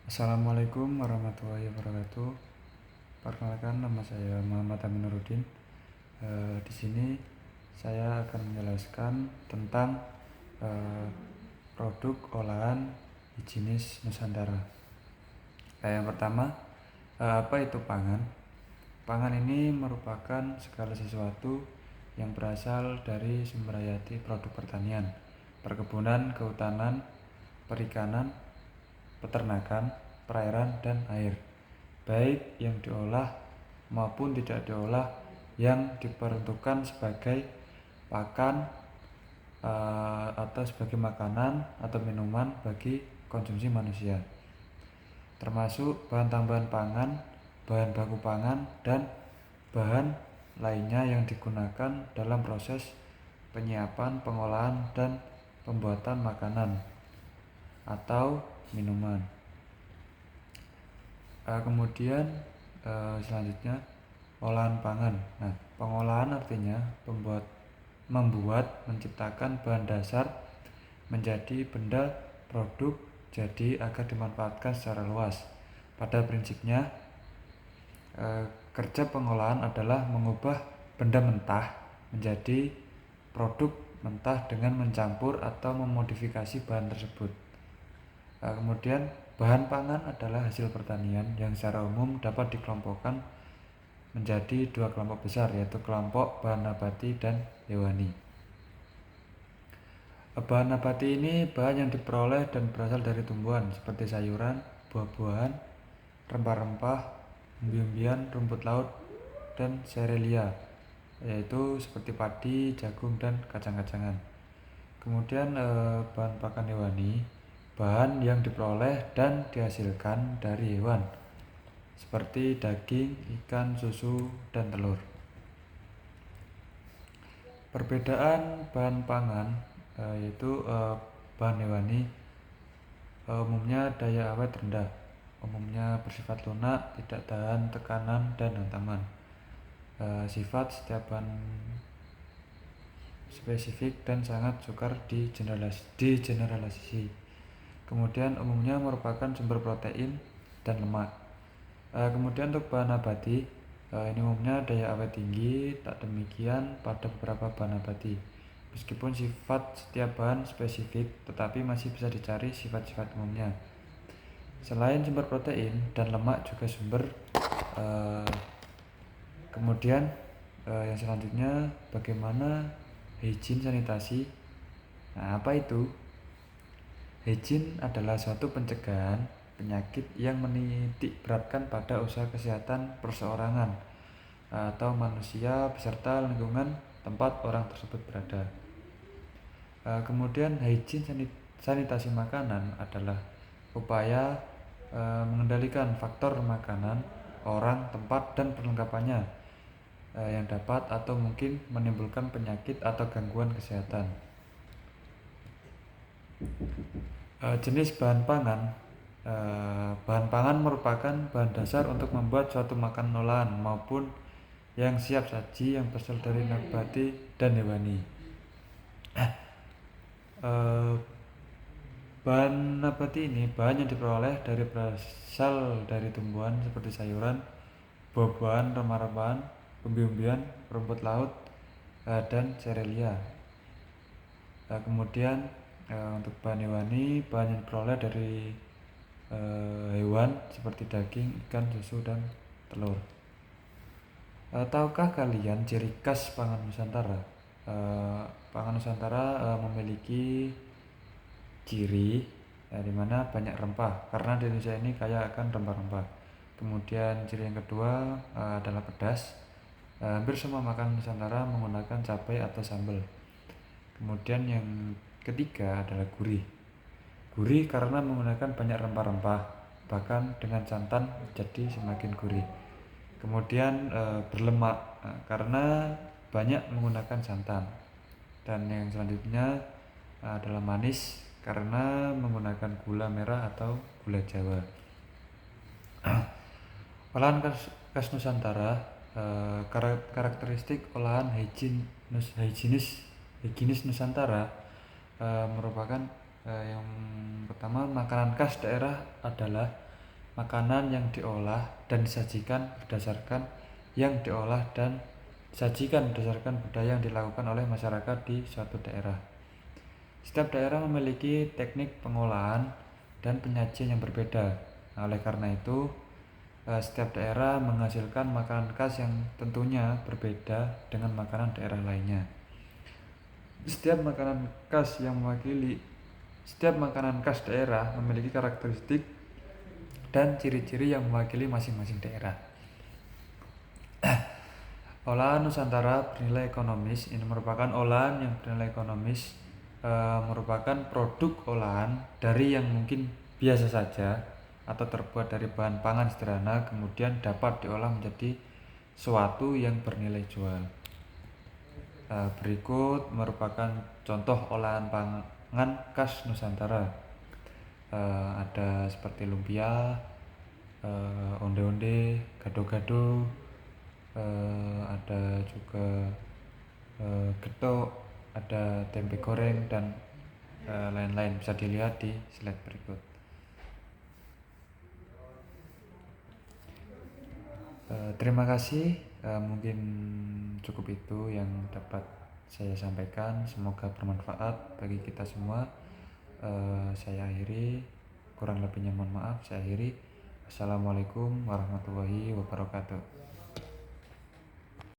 Assalamualaikum warahmatullahi wabarakatuh. Perkenalkan, nama saya Muhammad Aminuruddin. Di sini saya akan menjelaskan tentang eh, produk olahan higienis Nusantara. Yang pertama, apa itu pangan? Pangan ini merupakan segala sesuatu yang berasal dari sumber hayati produk pertanian, perkebunan, kehutanan, perikanan, peternakan, perairan, dan air, baik yang diolah maupun tidak diolah, yang diperuntukkan sebagai pakan atau sebagai makanan atau minuman bagi konsumsi manusia, termasuk bahan tambahan pangan, bahan baku pangan, dan bahan lainnya yang digunakan dalam proses penyiapan, pengolahan, dan pembuatan makanan atau minuman. Kemudian selanjutnya olahan pangan. Nah, pengolahan artinya menciptakan bahan dasar menjadi benda produk jadi agar dimanfaatkan secara luas. Pada prinsipnya, kerja pengolahan adalah mengubah benda mentah menjadi produk mentah dengan mencampur atau memodifikasi bahan tersebut. Kemudian bahan pangan adalah hasil pertanian yang secara umum dapat dikelompokkan menjadi dua kelompok besar, yaitu kelompok bahan nabati dan hewani. Bahan nabati ini bahan yang diperoleh dan berasal dari tumbuhan seperti sayuran, buah-buahan, rempah-rempah, umbi-umbian, rumput laut, dan serealia, yaitu seperti padi, jagung, dan kacang-kacangan. Kemudian bahan pakan hewani, bahan yang diperoleh dan dihasilkan dari hewan seperti daging, ikan, susu, dan telur. Perbedaan bahan pangan yaitu bahan hewani umumnya daya awet rendah, umumnya bersifat lunak, tidak tahan tekanan dan hantaman. Sifat setiap bahan spesifik dan sangat sukar digeneralisasi. Kemudian umumnya merupakan sumber protein dan lemak. Kemudian untuk bahan nabati, ini umumnya daya awet tinggi, tak demikian pada beberapa bahan nabati. Meskipun sifat setiap bahan spesifik, tetapi masih bisa dicari sifat-sifat umumnya. Selain sumber protein dan lemak juga sumber. Kemudian yang selanjutnya, bagaimana hygiene sanitasi? Nah, apa itu? Hygiene adalah suatu pencegahan penyakit yang menitik beratkan pada usaha kesehatan perseorangan atau manusia beserta lingkungan tempat orang tersebut berada. Kemudian hygiene sanitasi makanan adalah upaya mengendalikan faktor makanan, orang, tempat, dan perlengkapannya yang dapat atau mungkin menimbulkan penyakit atau gangguan kesehatan. Jenis bahan pangan. Bahan pangan merupakan bahan dasar untuk membuat suatu makanan olahan maupun yang siap saji yang berasal dari nabati dan hewani. Bahan nabati ini bahan yang diperoleh berasal dari tumbuhan seperti sayuran, buah-buahan, rempah-rempahan, umbi-umbian, rumput laut, dan serealia. Kemudian untuk bahan hewani, bahan yang diperoleh dari hewan seperti daging, ikan, susu, dan telur. Tahukah kalian ciri khas pangan Nusantara? Pangan Nusantara memiliki ciri di mana banyak rempah, karena di Indonesia ini kaya akan rempah-rempah. Kemudian ciri yang kedua adalah pedas. Hampir semua makanan Nusantara menggunakan cabai atau sambal. Kemudian yang ketiga adalah gurih. Gurih karena menggunakan banyak rempah-rempah, bahkan dengan santan jadi semakin gurih. Kemudian berlemak karena banyak menggunakan santan. Dan yang selanjutnya adalah manis karena menggunakan gula merah atau gula Jawa. Olahan khas Nusantara. Karakteristik olahan higienis Nusantara merupakan yang pertama, makanan khas daerah adalah makanan yang diolah dan disajikan berdasarkan budaya yang dilakukan oleh masyarakat di suatu daerah. Setiap daerah memiliki teknik pengolahan dan penyajian yang berbeda. Nah, oleh karena itu, setiap daerah menghasilkan makanan khas yang tentunya berbeda dengan makanan daerah lainnya. Setiap makanan khas daerah memiliki karakteristik dan ciri-ciri yang mewakili masing-masing daerah. Olahan Nusantara bernilai ekonomis. Ini merupakan olahan yang bernilai ekonomis, merupakan produk olahan dari yang mungkin biasa saja atau terbuat dari bahan pangan sederhana, kemudian dapat diolah menjadi suatu yang bernilai jual. Berikut merupakan contoh olahan pangan khas Nusantara. Ada seperti lumpia, onde-onde, gado-gado, ada juga getuk, ada tempe goreng dan lain-lain. Bisa dilihat di slide berikut. Terima kasih. Mungkin cukup itu yang dapat saya sampaikan. Semoga bermanfaat bagi kita semua. Saya akhiri, kurang lebihnya mohon maaf. Saya akhiri. Assalamualaikum warahmatullahi wabarakatuh.